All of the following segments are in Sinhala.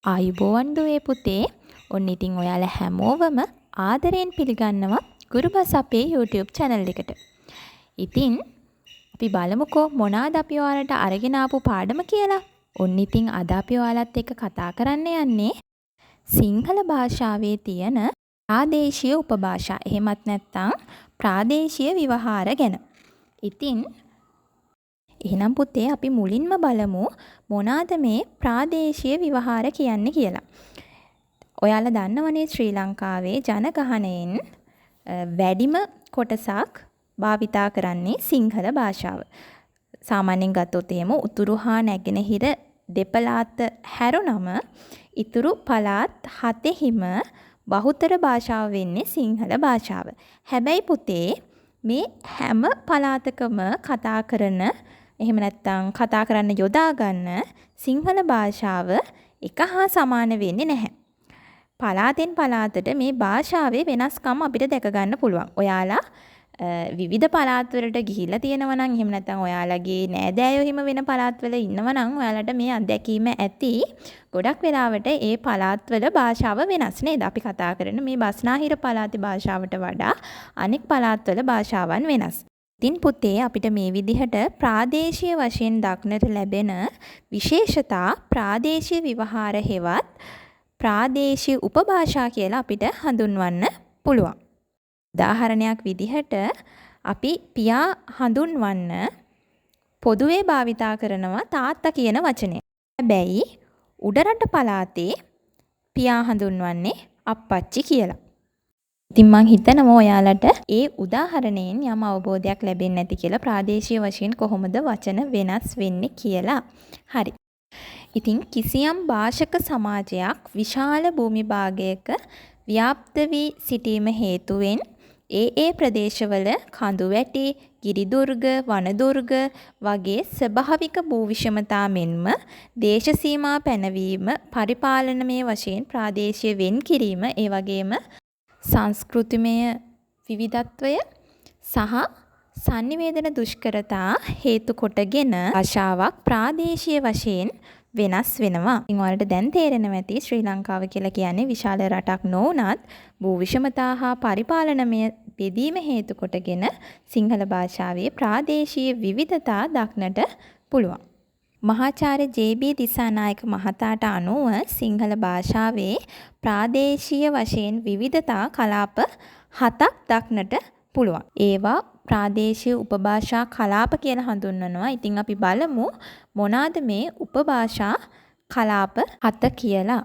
ආයුබෝවන් දුවේ පුතේ. ඔන්න ඉතින් ඔයාලා හැමෝවම ආදරයෙන් පිළිගන්නවා ගුරුබස් අපේ YouTube channel එකට. ඉතින් අපි බලමුකෝ මොනවාද අපි ඔයාලට අරගෙන ආපු පාඩම කියලා. ඔන්න ඉතින් අද අපි ඔයාලත් එක්ක කතා කරන්න යන්නේ සිංහල භාෂාවේ තියෙන ප්‍රාදේශීය උපභාෂා. එහෙමත් නැත්නම් ප්‍රාදේශීය ව්‍යවහාර ගැන. ඉතින් එහෙනම් පුතේ අපි මුලින්ම බලමු මොනවාද මේ ප්‍රාදේශීය ව්‍යවහාර කියන්නේ කියලා. ඔයාලා දන්නවනේ ශ්‍රී ලංකාවේ ජනගහනයෙන් වැඩිම කොටසක් භාවිතා කරන්නේ සිංහල භාෂාව. සාමාන්‍යයෙන් ගත්තොත් එහෙම උතුරු හා නැගෙනහිර දෙපළාත හැරුණම ඉතුරු පළාත් 7හිම බහුතර භාෂාව වෙන්නේ සිංහල භාෂාව. හැබැයි පුතේ මේ හැම පළාතකම කතා කරන එහෙම නැත්නම් කතා කරන්න යොදා ගන්න සිංහල භාෂාව එක හා සමාන වෙන්නේ නැහැ. පළාතෙන් පළාතට මේ භාෂාවේ වෙනස්කම් අපිට දැක ගන්න පුළුවන්. ඔයාලා විවිධ පළාත්වලට ගිහිල්ලා තියෙනවා නම් එහෙම නැත්නම් ඔයාලගේ නෑදෑයෝ හිම වෙන පළාත්වල ඉන්නවා නම් ඔයාලට මේ අත්දැකීම ඇති. ගොඩක් වෙලාවට ඒ පළාත්වල භාෂාව වෙනස් නේද? අපි කතා කරන මේ බස්නාහිර පළාතේ භාෂාවට වඩා අනෙක් පළාත්වල භාෂාවන් වෙනස්. ඉතින් පුතේ අපිට මේ විදිහට ප්‍රාදේශීය වශයෙන් දක්නට ලැබෙන විශේෂතා ප්‍රාදේශීය ව්‍යවහාර හෙවත් ප්‍රාදේශීය උපභාෂා කියලා අපිට හඳුන්වන්න පුළුවන්. උදාහරණයක් විදිහට අපි පියා හඳුන්වන්න පොදුවේ භාවිතා කරනවා තාත්තා කියන වචනය. හැබැයි උඩරට පළාතේ පියා හඳුන්වන්නේ අප්පච්චි කියලා. ඉතින් මං හිතනවා ඔයාලට ඒ උදාහරණයෙන් යම් අවබෝධයක් ලැබෙන්නේ නැති කියලා ප්‍රාදේශීය වශයෙන් කොහොමද වචන වෙනස් වෙන්නේ කියලා. හරි. ඉතින් කිසියම් භාෂක සමාජයක් විශාල භූමි භාගයක ව්‍යාප්ත වී සිටීම හේතුවෙන් ඒ ප්‍රදේශවල කඳු වැටි, ගිරි දුර්ග, වන දුර්ග වගේ ස්වභාවික භූ විෂමතා මෙන්ම දේශ සීමා පැනවීම, පරිපාලනමය වශයෙන් ප්‍රාදේශීය වෙන් කිරීම, ඒ වගේම සංස්කෘතිමය විවිධත්වය සහ sannivedana දුෂ්කරතා හේතු කොටගෙන භාෂාවක් ප්‍රාදේශීය වශයෙන් වෙනස් වෙනවා. ඉතින් ඔයාලට දැන් තේරෙනවා ඇති ශ්‍රී ලංකාව කියලා කියන්නේ විශාල රටක් නොවුනත් භූ විෂමතා හා පරිපාලනමය බෙදීම හේතු කොටගෙන සිංහල භාෂාවේ ප්‍රාදේශීය විවිධතා දක්නට පුළුවන්. මහාචාර්ය ජේ.බී. දිසානායක මහතාට අනුව සිංහල භාෂාවේ ප්‍රාදේශීය වශයෙන් විවිධතා කලාප 7ක් දක්නට පුළුවන්. ඒවා ප්‍රාදේශීය උපභාෂා කලාප කියලා හඳුන්වනවා. ඉතින් අපි බලමු මොනවාද මේ උපභාෂා කලාප 7 කියලා.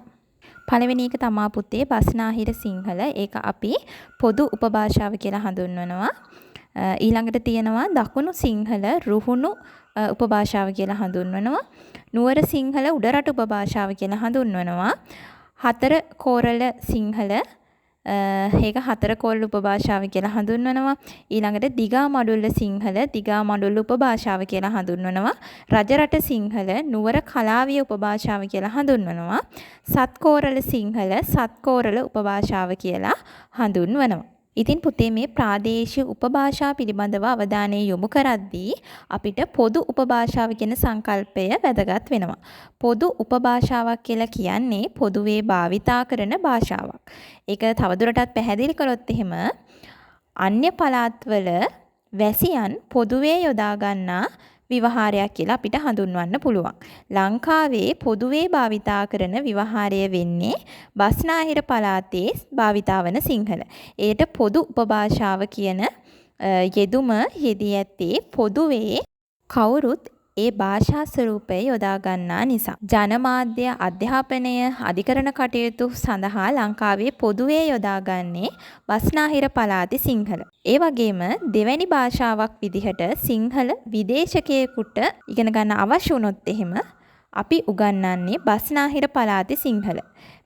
පළවෙනි එක තමා පුතේ බස්නාහිර සිංහල. ඒක අපි පොදු උපභාෂාව කියලා හඳුන්වනවා. ඊළඟට තියෙනවා දකුණු සිංහල රුහුණු උපභාෂාව කියලා හඳුන්වනවා. නුවර සිංහල උඩරට උපභාෂාව කියලා හඳුන්වනවා. හතර කෝරළ සිංහල ඒක හතර කෝරළ උපභාෂාව කියලා හඳුන්වනවා. ඊළඟට දිගා මඩුල්ල සිංහල දිගා මඩුල්ල උපභාෂාව කියලා හඳුන්වනවා. රජරට සිංහල නුවර කලාවිය උපභාෂාව කියලා හඳුන්වනවා. සත්කෝරළ සිංහල සත්කෝරළ උපභාෂාව කියලා හඳුන්වනවා. ඉතින් පුතේ මේ ප්‍රාදේශීය උපභාෂා පිළිබඳව අවධානය යොමු කරද්දී අපිට පොදු උපභාෂාව කියන සංකල්පය වැදගත් වෙනවා. පොදු උපභාෂාවක් කියලා කියන්නේ පොදුවේ භාවිතා කරන භාෂාවක්. ඒක තවදුරටත් පැහැදිලි කළොත් එහෙම අන්‍ය පළාත්වල වැසියන් පොදුවේ යොදා ගන්නා ව්‍යවහාරයක් කියලා අපිට හඳුන්වන්න පුළුවන්. ලංකාවේ පොදුවේ භාවිතා කරන ව්‍යවහාරය වෙන්නේ බස්නාහිර පළාතේ භාවිතා වන සිංහල. ඒට පොදු උපභාෂාව කියන යෙදුම යෙදී ඇත්තේ පොදුවේ කවුරුත් ඒ භාෂා ස්වරූපය යොදා ගන්නා නිසා. ජනමාධ්‍ය අධ්‍යාපනය අධිකරණ කටයුතු සඳහා ලංකාවේ පොදුවේ යොදාගන්නේ බස්නාහිර පළාතේ සිංහල. ඒ වගේම දෙවැනි භාෂාවක් විදිහට සිංහල විදේශකයෙකුට ඉගෙන ගන්න අවශ්‍ය වුණොත් එහෙම අපි උගන්වන්නේ බස්නාහිර පළාතේ සිංහල.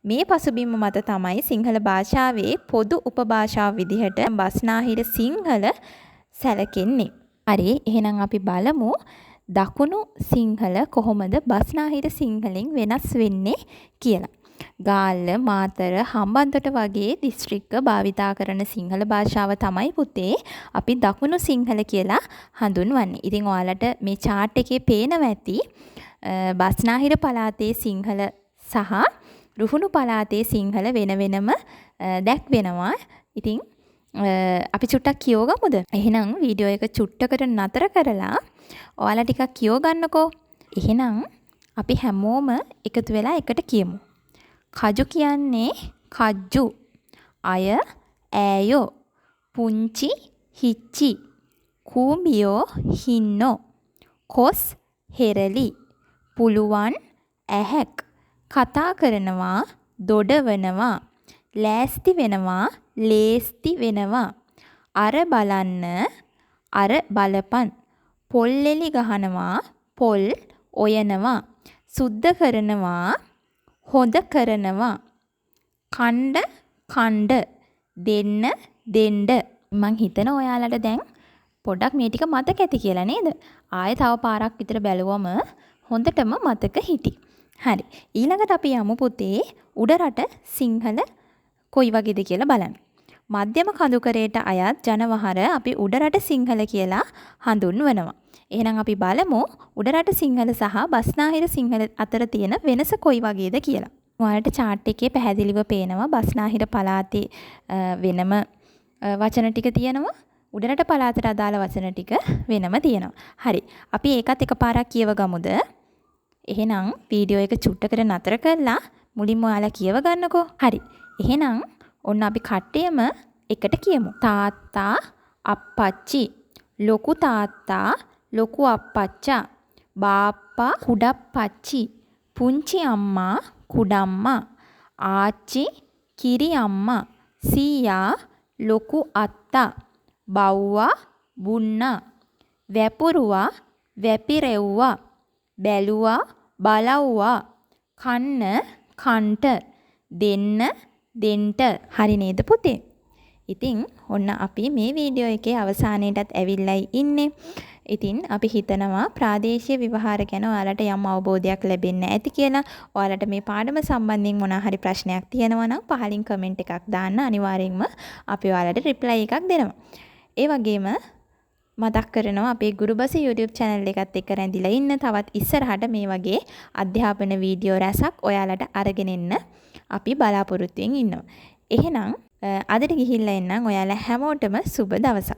මේ පසුබිම මත තමයි සිංහල භාෂාවේ පොදු උපභාෂාව විදිහට බස්නාහිර සිංහල සැලකෙන්නේ. හරි, එහෙනම් අපි බලමු දකුණු සිංහල කොහොමද බස්නාහිර සිංහලෙන් වෙනස් වෙන්නේ කියලා. ගාල්ල, මාතර, හම්බන්තොට වගේ දිස්ත්‍රික්ක භාවිතා කරන සිංහල භාෂාව තමයි පුතේ අපි දකුණු සිංහල කියලා හඳුන්වන්නේ. ඉතින් ඔයාලට මේ chart එකේ පේනවා ඇති බස්නාහිර පළාතේ සිංහල සහ රුහුණු පළාතේ සිංහල වෙන වෙනම දැක්වෙනවා. ඉතින් අපි චුට්ටක් කියවගමුද? එහෙනම් වීඩියෝ එක චුට්ටකට නතර කරලා ඔයාලා ටිකක් කියව ගන්නකෝ. එහෙනම් අපි හැමෝම එකතු වෙලා එකට කියමු. කජු කියන්නේ කජ්ජු. අය ඈයෝ. පුංචි හිච්චි. කූඹියෝ හින්නෝ. කොස් හෙරලි. පුළුවන් ඇහැක්. කතා කරනවා දොඩවනවා. ලෑස්ති වෙනවා ලේස්ති වෙනවා. අර බලන්න අර බලපන්. පොල්ලෙලි ගහනවා පොල් ඔයනවා. සුද්ධ කරනවා හොඳ කරනවා. කණ්ඩ කණ්ඩ. දෙන්න දෙන්න. මං හිතන ඔයාලට දැන් පොඩ්ඩක් මේ ටික මතක ඇති කියලා නේද? ආයෙ තව පාරක් විතර බැලුවම හොඳටම මතක හිටි. හරි. ඊළඟට අපි යමු පුතේ උඩරට සිංහල කොයි වගේද කියලා බලන්න. මධ්‍යම කඳුකරයට අයත් ජනවහර අපි උඩරට සිංහල කියලා හඳුන්වනවා. එහෙනම් අපි බලමු උඩරට සිංහල සහ බස්නාහිර සිංහල අතර තියෙන වෙනස කොයි වගේද කියලා. ඔයාලට chart එකේ පැහැදිලිව පේනවා බස්නාහිර පළාතේ වෙනම වචන ටික තියෙනවා. උඩරට පළාතට අදාළ වචන ටික වෙනම තියෙනවා. හරි. අපි ඒකත් එකපාරක් කියව ගමුද? එහෙනම් වීඩියෝ එක චුට්ටකට නතර කරලා මුලින්ම ඔයාලා කියව ගන්නකෝ. හරි. එහෙනම් ඔන්න අපි කට්ටියම එකට කියමු. තාත්තා අප්පච්චි. ලොකු තාත්තා ලොකු අප්පච්චා. බාප්පා කුඩප්පච්චි. පුංචි අම්මා කුඩම්මා. ආච්චි කිරි අම්මා. සීයා ලොකු අත්තා. බව්වා බුන්නා. වැපුරුවා වැපිරෙව්වා. බැලුවා බලව්වා. කන්න කන්ට. දෙන්න දෙන්ට. හරි නේද පුතේ? ඉතින් ඔන්න අපි මේ වීඩියෝ එකේ අවසානයටත් ඇවිල්ලායි ඉන්නේ. ඉතින් අපි හිතනවා ප්‍රාදේශීය ව්‍යවහාර ගැන ඔයාලට යම් අවබෝධයක් ලැබෙන්න ඇති කියලා. ඔයාලට මේ පාඩම සම්බන්ධයෙන් මොනවා හරි ප්‍රශ්නයක් තියෙනවා නම් පහලින් කමෙන්ට් එකක් දාන්න. අනිවාර්යෙන්ම අපි ඔයාලට රිප්ලයි එකක් දෙනවා. ඒ වගේම මතක් කරනවා අපේ ගුරුබස YouTube channel එකත් එක්ක රැඳිලා ඉන්න. තවත් ඉස්සරහට මේ වගේ අධ්‍යාපන වීඩියෝ රැසක් ඔයාලට අරගෙන එන්න අපි බලාපොරොත්තු වෙමින් ඉන්නවා. එහෙනම් අදට ගිහිල්ලා එන්නම්. ඔයාලා හැමෝටම සුබ දවසක්.